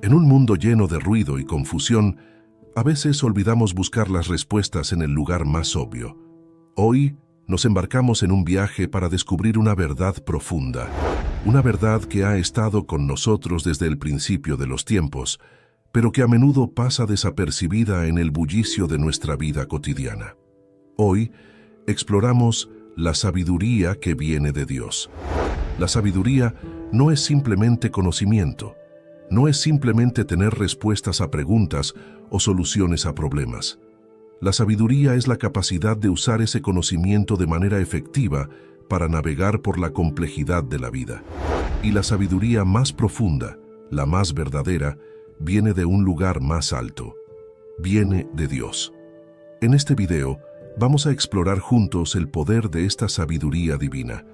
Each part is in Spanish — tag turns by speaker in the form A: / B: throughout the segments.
A: En un mundo lleno de ruido y confusión, a veces olvidamos buscar las respuestas en el lugar más obvio. Hoy nos embarcamos en un viaje para descubrir una verdad profunda, una verdad que ha estado con nosotros desde el principio de los tiempos, pero que a menudo pasa desapercibida en el bullicio de nuestra vida cotidiana. Hoy exploramos la sabiduría que viene de Dios. La sabiduría no es simplemente conocimiento, no es simplemente tener respuestas a preguntas o soluciones a problemas. La sabiduría es la capacidad de usar ese conocimiento de manera efectiva para navegar por la complejidad de la vida. Y la sabiduría más profunda, la más verdadera, viene de un lugar más alto. Viene de Dios. En este video, vamos a explorar juntos el poder de esta sabiduría divina.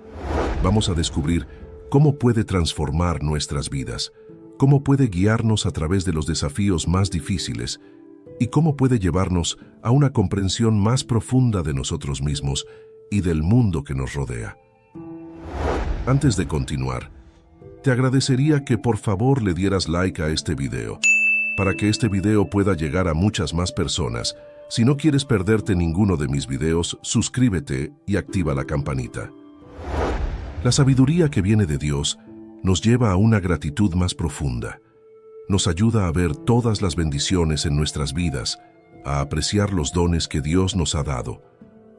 A: Vamos a descubrir cómo puede transformar nuestras vidas, cómo puede guiarnos a través de los desafíos más difíciles y cómo puede llevarnos a una comprensión más profunda de nosotros mismos y del mundo que nos rodea. Antes de continuar, te agradecería que por favor le dieras like a este video, para que este video pueda llegar a muchas más personas. Si no quieres perderte ninguno de mis videos, suscríbete y activa la campanita. La sabiduría que viene de Dios nos lleva a una gratitud más profunda. Nos ayuda a ver todas las bendiciones en nuestras vidas, a apreciar los dones que Dios nos ha dado,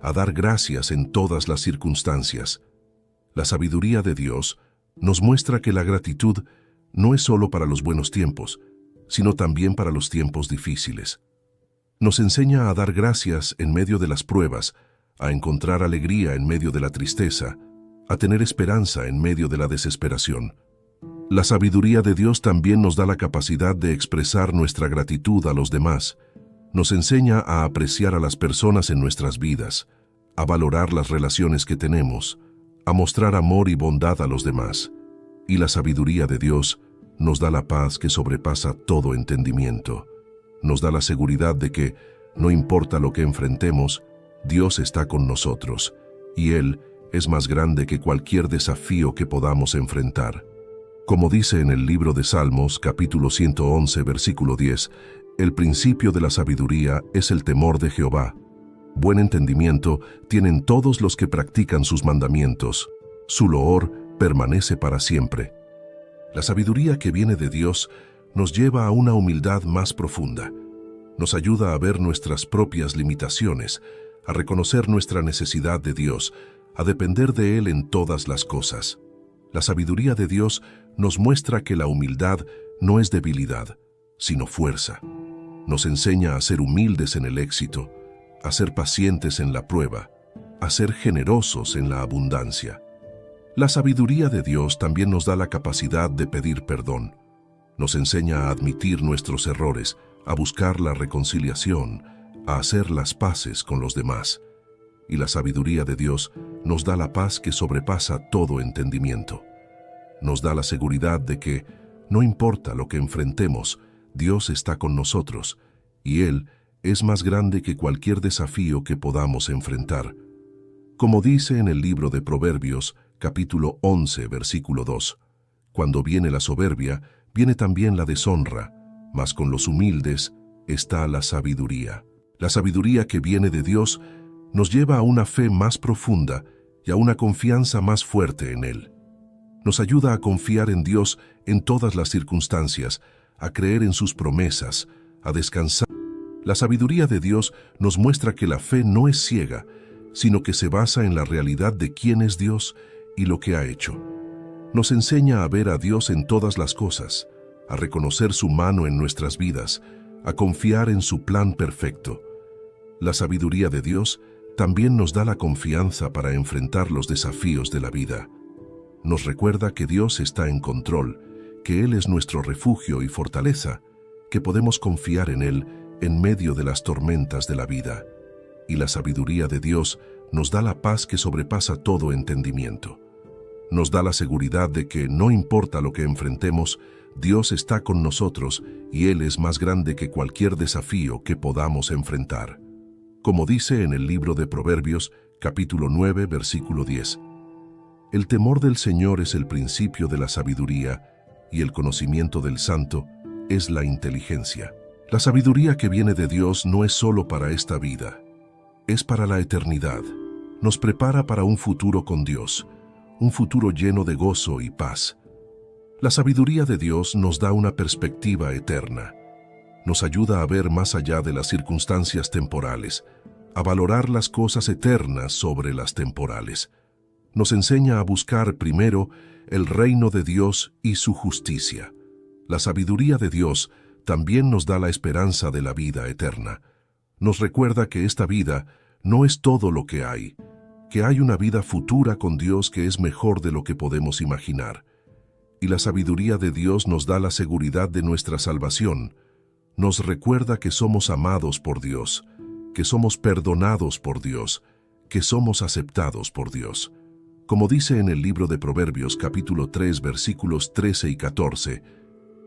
A: a dar gracias en todas las circunstancias. La sabiduría de Dios nos muestra que la gratitud no es solo para los buenos tiempos, sino también para los tiempos difíciles. Nos enseña a dar gracias en medio de las pruebas, a encontrar alegría en medio de la tristeza, a tener esperanza en medio de la desesperación. La sabiduría de Dios también nos da la capacidad de expresar nuestra gratitud a los demás. Nos enseña a apreciar a las personas en nuestras vidas, a valorar las relaciones que tenemos, a mostrar amor y bondad a los demás. Y la sabiduría de Dios nos da la paz que sobrepasa todo entendimiento. Nos da la seguridad de que, no importa lo que enfrentemos, Dios está con nosotros, y Él es más grande que cualquier desafío que podamos enfrentar. Como dice en el libro de Salmos, capítulo 111, versículo 10, el principio de la sabiduría es el temor de Jehová. Buen entendimiento tienen todos los que practican sus mandamientos. Su loor permanece para siempre. La sabiduría que viene de Dios nos lleva a una humildad más profunda. Nos ayuda a ver nuestras propias limitaciones, a reconocer nuestra necesidad de Dios, a depender de Él en todas las cosas. La sabiduría de Dios nos muestra que la humildad no es debilidad, sino fuerza. Nos enseña a ser humildes en el éxito, a ser pacientes en la prueba, a ser generosos en la abundancia. La sabiduría de Dios también nos da la capacidad de pedir perdón. Nos enseña a admitir nuestros errores, a buscar la reconciliación, a hacer las paces con los demás. Y la sabiduría de Dios nos da la paz que sobrepasa todo entendimiento. Nos da la seguridad de que, no importa lo que enfrentemos, Dios está con nosotros, y Él es más grande que cualquier desafío que podamos enfrentar. Como dice en el libro de Proverbios, capítulo 11, versículo 2, cuando viene la soberbia, viene también la deshonra, mas con los humildes está la sabiduría. La sabiduría que viene de Dios nos lleva a una fe más profunda y a una confianza más fuerte en Él. Nos ayuda a confiar en Dios en todas las circunstancias, a creer en sus promesas, a descansar. La sabiduría de Dios nos muestra que la fe no es ciega, sino que se basa en la realidad de quién es Dios y lo que ha hecho. Nos enseña a ver a Dios en todas las cosas, a reconocer su mano en nuestras vidas, a confiar en su plan perfecto. La sabiduría de Dios también nos da la confianza para enfrentar los desafíos de la vida. Nos recuerda que Dios está en control, que Él es nuestro refugio y fortaleza, que podemos confiar en Él en medio de las tormentas de la vida. Y la sabiduría de Dios nos da la paz que sobrepasa todo entendimiento. Nos da la seguridad de que no importa lo que enfrentemos, Dios está con nosotros y Él es más grande que cualquier desafío que podamos enfrentar. Como dice en el libro de Proverbios, capítulo 9, versículo 10. El temor del Señor es el principio de la sabiduría, y el conocimiento del Santo es la inteligencia. La sabiduría que viene de Dios no es solo para esta vida, es para la eternidad. Nos prepara para un futuro con Dios, un futuro lleno de gozo y paz. La sabiduría de Dios nos da una perspectiva eterna. Nos ayuda a ver más allá de las circunstancias temporales, a valorar las cosas eternas sobre las temporales. Nos enseña a buscar primero el reino de Dios y su justicia. La sabiduría de Dios también nos da la esperanza de la vida eterna. Nos recuerda que esta vida no es todo lo que hay una vida futura con Dios que es mejor de lo que podemos imaginar. Y la sabiduría de Dios nos da la seguridad de nuestra salvación. Nos recuerda que somos amados por Dios, que somos perdonados por Dios, que somos aceptados por Dios. Como dice en el libro de Proverbios capítulo 3 versículos 13 y 14,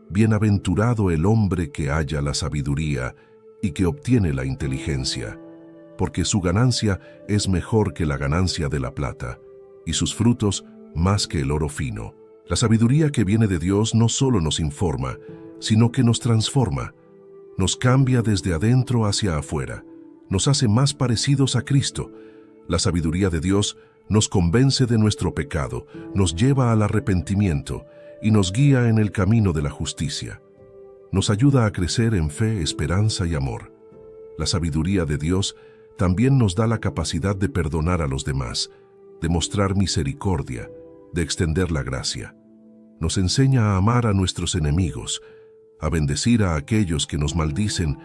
A: «Bienaventurado el hombre que halla la sabiduría y que obtiene la inteligencia, porque su ganancia es mejor que la ganancia de la plata, y sus frutos más que el oro fino». La sabiduría que viene de Dios no solo nos informa, sino que nos transforma. Nos cambia desde adentro hacia afuera. Nos hace más parecidos a Cristo. La sabiduría de Dios nos convence de nuestro pecado, nos lleva al arrepentimiento y nos guía en el camino de la justicia. Nos ayuda a crecer en fe, esperanza y amor. La sabiduría de Dios también nos da la capacidad de perdonar a los demás, de mostrar misericordia, de extender la gracia. Nos enseña a amar a nuestros enemigos, a bendecir a aquellos que nos maldicen,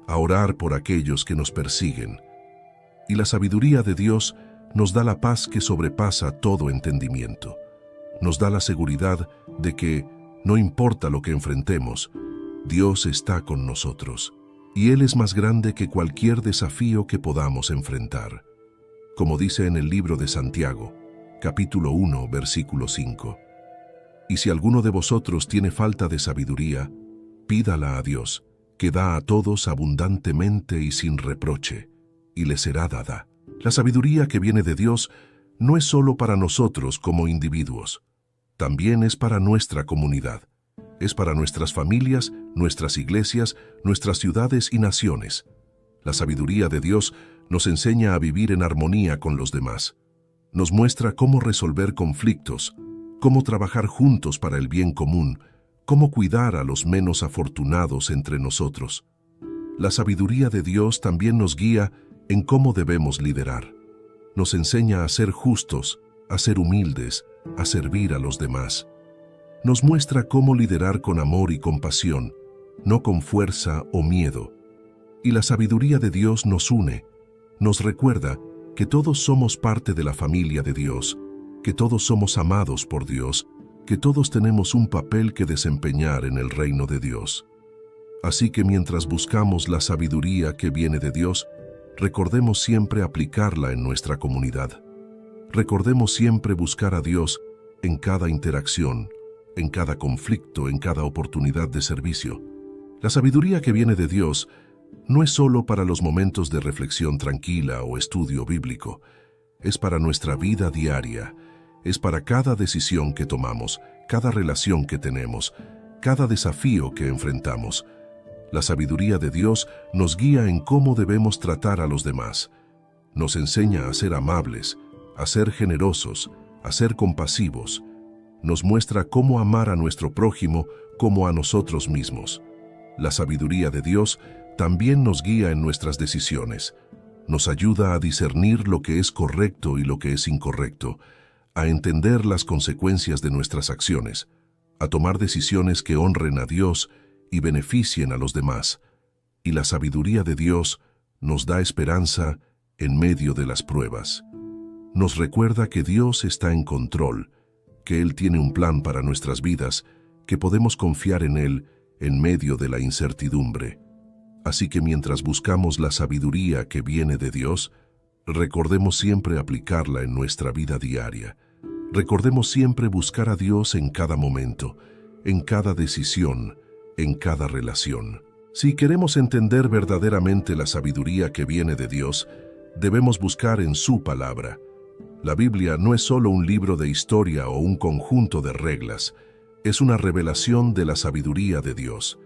A: a orar por aquellos que nos persiguen. Y la sabiduría de Dios nos da la paz que sobrepasa todo entendimiento. Nos da la seguridad de que, no importa lo que enfrentemos, Dios está con nosotros, y Él es más grande que cualquier desafío que podamos enfrentar. Como dice en el libro de Santiago, capítulo 1, versículo 5. «Y si alguno de vosotros tiene falta de sabiduría, pídala a Dios, que da a todos abundantemente y sin reproche, y le será dada». La sabiduría que viene de Dios no es solo para nosotros como individuos, también es para nuestra comunidad, es para nuestras familias, nuestras iglesias, nuestras ciudades y naciones. La sabiduría de Dios nos enseña a vivir en armonía con los demás. Nos muestra cómo resolver conflictos, cómo trabajar juntos para el bien común, cómo cuidar a los menos afortunados entre nosotros. La sabiduría de Dios también nos guía en cómo debemos liderar. Nos enseña a ser justos, a ser humildes, a servir a los demás. Nos muestra cómo liderar con amor y compasión, no con fuerza o miedo. Y la sabiduría de Dios nos une, nos recuerda que todos somos parte de la familia de Dios, que todos somos amados por Dios, que todos tenemos un papel que desempeñar en el reino de Dios. Así que mientras buscamos la sabiduría que viene de Dios, recordemos siempre aplicarla en nuestra comunidad. Recordemos siempre buscar a Dios en cada interacción, en cada conflicto, en cada oportunidad de servicio. La sabiduría que viene de Dios no es solo para los momentos de reflexión tranquila o estudio bíblico, es para nuestra vida diaria, es para cada decisión que tomamos, cada relación que tenemos, cada desafío que enfrentamos. La sabiduría de Dios nos guía en cómo debemos tratar a los demás. Nos enseña a ser amables, a ser generosos, a ser compasivos. Nos muestra cómo amar a nuestro prójimo como a nosotros mismos. La sabiduría de Dios también nos guía en nuestras decisiones. Nos ayuda a discernir lo que es correcto y lo que es incorrecto, a entender las consecuencias de nuestras acciones, a tomar decisiones que honren a Dios y beneficien a los demás. Y la sabiduría de Dios nos da esperanza en medio de las pruebas. Nos recuerda que Dios está en control, que Él tiene un plan para nuestras vidas, que podemos confiar en Él en medio de la incertidumbre. Así que mientras buscamos la sabiduría que viene de Dios, recordemos siempre aplicarla en nuestra vida diaria. Recordemos siempre buscar a Dios en cada momento, en cada decisión, en cada relación. Si queremos entender verdaderamente la sabiduría que viene de Dios, debemos buscar en su palabra. La Biblia no es solo un libro de historia o un conjunto de reglas, es una revelación de la sabiduría de Dios.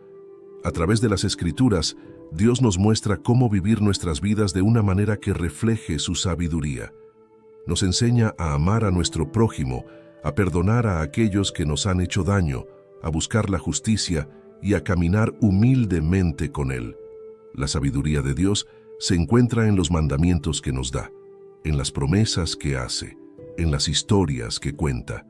A: A través de las Escrituras, Dios nos muestra cómo vivir nuestras vidas de una manera que refleje su sabiduría. Nos enseña a amar a nuestro prójimo, a perdonar a aquellos que nos han hecho daño, a buscar la justicia y a caminar humildemente con Él. La sabiduría de Dios se encuentra en los mandamientos que nos da, en las promesas que hace, en las historias que cuenta.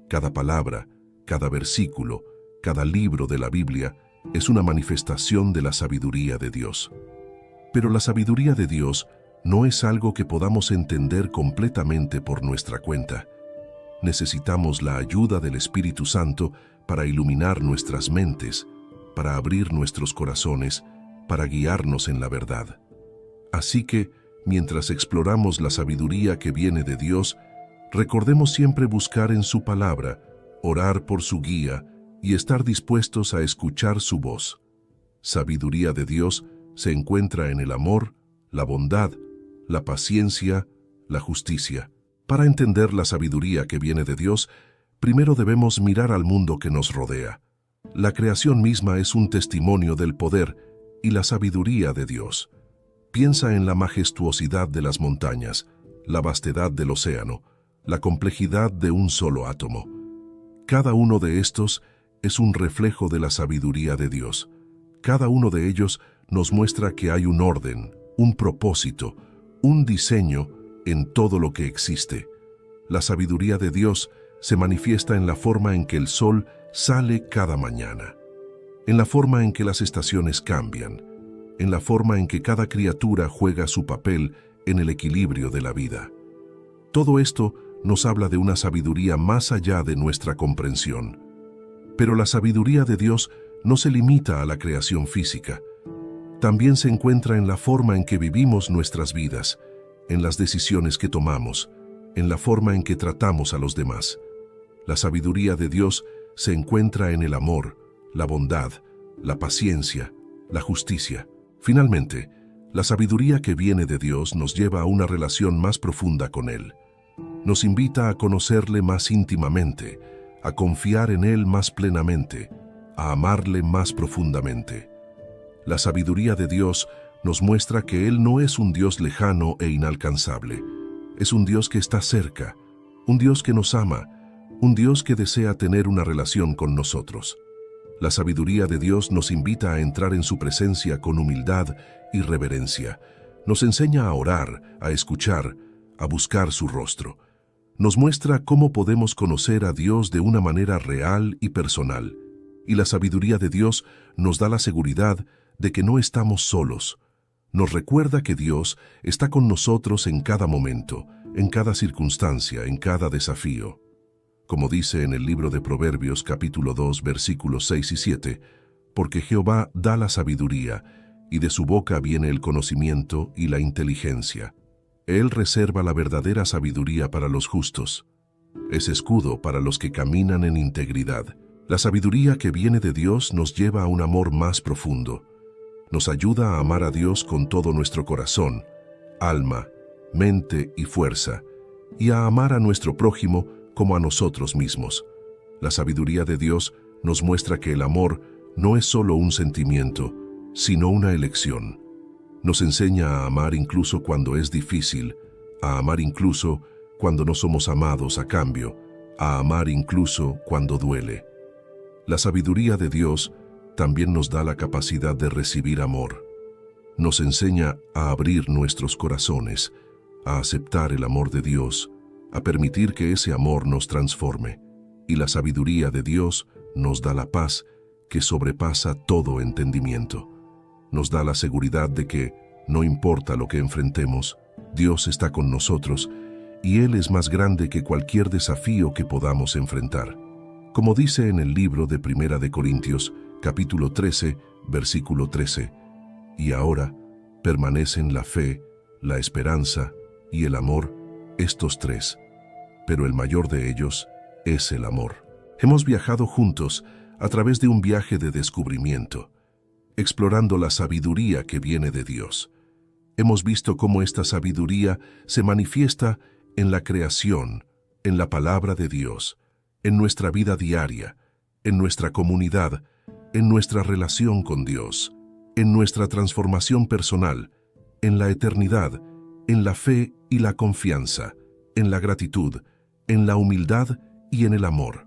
A: Cada palabra, cada versículo, cada libro de la Biblia es una manifestación de la sabiduría de Dios. Pero la sabiduría de Dios no es algo que podamos entender completamente por nuestra cuenta. Necesitamos la ayuda del Espíritu Santo para iluminar nuestras mentes, para abrir nuestros corazones, para guiarnos en la verdad. Así que, mientras exploramos la sabiduría que viene de Dios, recordemos siempre buscar en su palabra, orar por su guía y estar dispuestos a escuchar su voz. Sabiduría de Dios se encuentra en el amor, la bondad, la paciencia, la justicia. Para entender la sabiduría que viene de Dios, primero debemos mirar al mundo que nos rodea. La creación misma es un testimonio del poder y la sabiduría de Dios. Piensa en la majestuosidad de las montañas, la vastedad del océano, la complejidad de un solo átomo. Cada uno de estos es un reflejo de la sabiduría de Dios. Cada uno de ellos nos muestra que hay un orden, un propósito, un diseño en todo lo que existe. La sabiduría de Dios se manifiesta en la forma en que el sol sale cada mañana, en la forma en que las estaciones cambian, en la forma en que cada criatura juega su papel en el equilibrio de la vida. Todo esto nos habla de una sabiduría más allá de nuestra comprensión. Pero la sabiduría de Dios no se limita a la creación física. También se encuentra en la forma en que vivimos nuestras vidas, en las decisiones que tomamos, en la forma en que tratamos a los demás. La sabiduría de Dios se encuentra en el amor, la bondad, la paciencia, la justicia. Finalmente, la sabiduría que viene de Dios nos lleva a una relación más profunda con Él. Nos invita a conocerle más íntimamente, a confiar en Él más plenamente, a amarle más profundamente. La sabiduría de Dios nos muestra que Él no es un Dios lejano e inalcanzable. Es un Dios que está cerca, un Dios que nos ama, un Dios que desea tener una relación con nosotros. La sabiduría de Dios nos invita a entrar en su presencia con humildad y reverencia. Nos enseña a orar, a escuchar, a buscar su rostro. Nos muestra cómo podemos conocer a Dios de una manera real y personal. Y la sabiduría de Dios nos da la seguridad de que no estamos solos. Nos recuerda que Dios está con nosotros en cada momento, en cada circunstancia, en cada desafío. Como dice en el libro de Proverbios capítulo 2, versículos 6 y 7, porque Jehová da la sabiduría, y de su boca viene el conocimiento y la inteligencia. Él reserva la verdadera sabiduría para los justos. Es escudo para los que caminan en integridad. La sabiduría que viene de Dios nos lleva a un amor más profundo. Nos ayuda a amar a Dios con todo nuestro corazón, alma, mente y fuerza, y a amar a nuestro prójimo como a nosotros mismos. La sabiduría de Dios nos muestra que el amor no es solo un sentimiento, sino una elección. Nos enseña a amar incluso cuando es difícil, a amar incluso cuando no somos amados a cambio, a amar incluso cuando duele. La sabiduría de Dios también nos da la capacidad de recibir amor. Nos enseña a abrir nuestros corazones, a aceptar el amor de Dios, a permitir que ese amor nos transforme. Y la sabiduría de Dios nos da la paz que sobrepasa todo entendimiento. Nos da la seguridad de que, no importa lo que enfrentemos, Dios está con nosotros y Él es más grande que cualquier desafío que podamos enfrentar. Como dice en el libro de Primera de Corintios, capítulo 13, versículo 13, y ahora permanecen la fe, la esperanza y el amor, estos tres, pero el mayor de ellos es el amor. Hemos viajado juntos a través de un viaje de descubrimiento, explorando la sabiduría que viene de Dios. Hemos visto cómo esta sabiduría se manifiesta en la creación, en la palabra de Dios, en nuestra vida diaria, en nuestra comunidad en nuestra relación con Dios, en nuestra transformación personal, en la eternidad, en la fe y la confianza, en la gratitud, en la humildad y en el amor.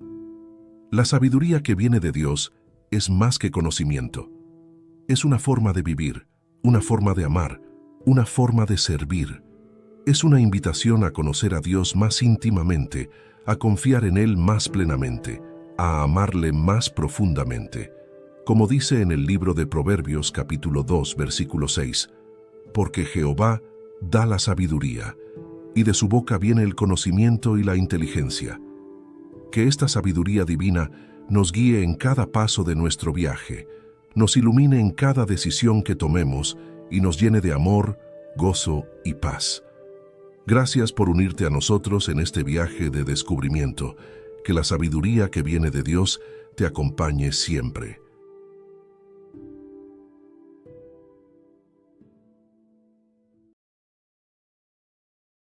A: La sabiduría que viene de Dios es más que conocimiento. Es una forma de vivir, una forma de amar, una forma de servir. Es una invitación a conocer a Dios más íntimamente, a confiar en Él más plenamente, a amarle más profundamente. Como dice en el libro de Proverbios capítulo 2, versículo 6, porque Jehová da la sabiduría, y de su boca viene el conocimiento y la inteligencia. Que esta sabiduría divina nos guíe en cada paso de nuestro viaje, nos ilumine en cada decisión que tomemos y nos llene de amor, gozo y paz. Gracias por unirte a nosotros en este viaje de descubrimiento. Que la sabiduría que viene de Dios te acompañe siempre.